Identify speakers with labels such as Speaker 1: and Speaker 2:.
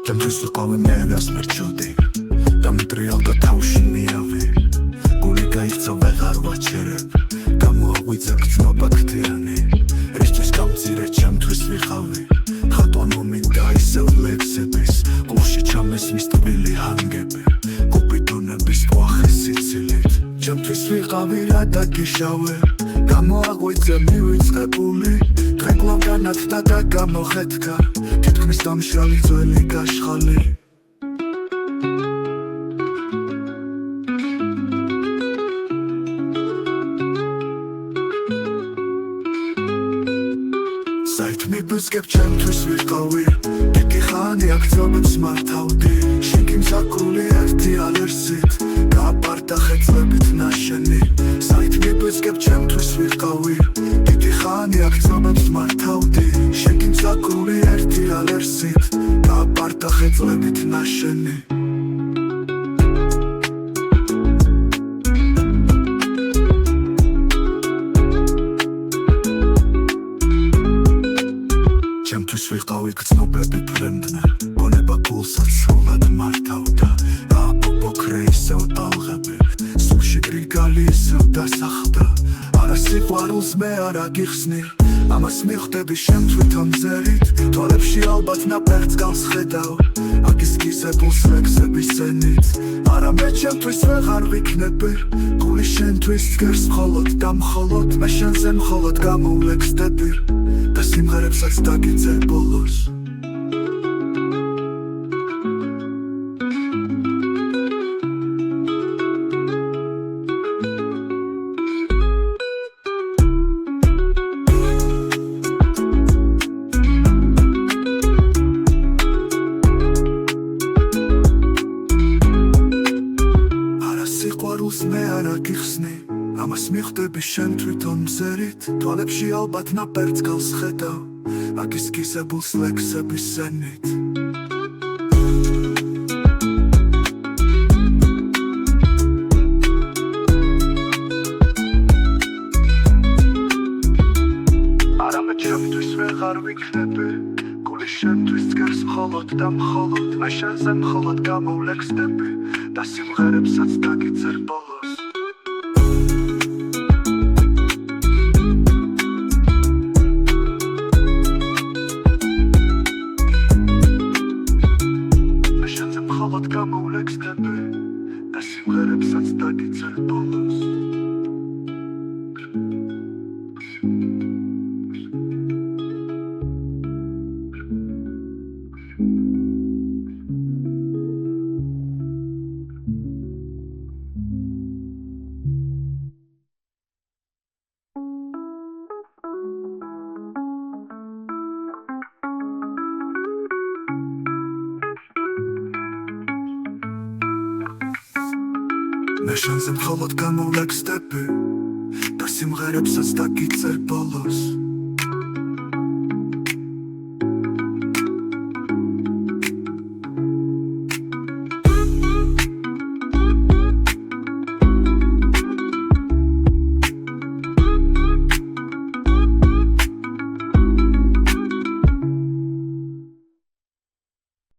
Speaker 1: Tempus ვიყავი მე ვასმერჩოდი და მეტრიალდა თავში მიავი გული გაიქცა ვეღარ ვაჩერებ გამოაღვიძა გრძნობა ქთიანი რისთვის გამწირე ჩემთვის ვიყავი ხატვანო მინდა ისევ ლექსების გულში ჩამეს მის ტბილი ჰანგები კუპიდონების ყვახის სიცილით ჩემთვის ვიყავი რა დაგიშავე გამოაღვიძა მივიწყებული დღეკლავგანად და გამოხედქა თითქმის დამშრალი ძველი გაშხალი საით მიბუძგებ ჩემთვის ვიყავი დიდი ხანი აქ ძრობებს მართავდი შენკი მზაკრული ერთი ალერსით გააპარდა ხეწლებით ნაშენი საით მიბუძგებ ჩემთვის ვიყავი დიდი ხანი აქ ძრობებს მართავდი შენკი მზაკრული ერთი ალერსით გააპარდა ხეწლებით ნაშენი ჩემთვის ვიყავი გრძნობები ფრენდნე გონება გულსაც სრულად მართავდა აპოპოქრე ისევ ტალღები სულში გრიგალი ისევ დასახლდა არა სიყვარულს მე არ აგიხსნი ამას მივხვდები შენ თვითონ წერით თვალებში ალბათ ნაპერწკალს ხედავ აქის გიზებულს ლექსების სცენით არა მე ჩემთვის ვეღარ ვიქნები გული შენთვის დგერს მხოლოდ და მხოლოდ მე შენზე მხოლოდ გამოვლექსდები და სიმღერებსაც დაგიძე ბოლოს სიყვარულს მე არ აგიხსნი ამას მივხვდები შენ თვითონ მზერით თვალებში ალბათ ნაპერწკალს ხედავ აქის გიზებულს ლექსების სცენით არა მე ჩემთვის ვეღარ ვიქნები გული შენთვის დგერს მხოლოდ და მხოლოდ მე შენზე მხოლოდ გამოვლექსდები და სიმღერებსაც დაგიძერ ბოლოს მე შენზე მხოლოდ გამოვლექსდები და სიმღერებსაც დაგიძერ ბოლოს მე შენზე მხოლოდ გამოვლექსდები და სიმღერებსაც დაგიძერ ბოლოს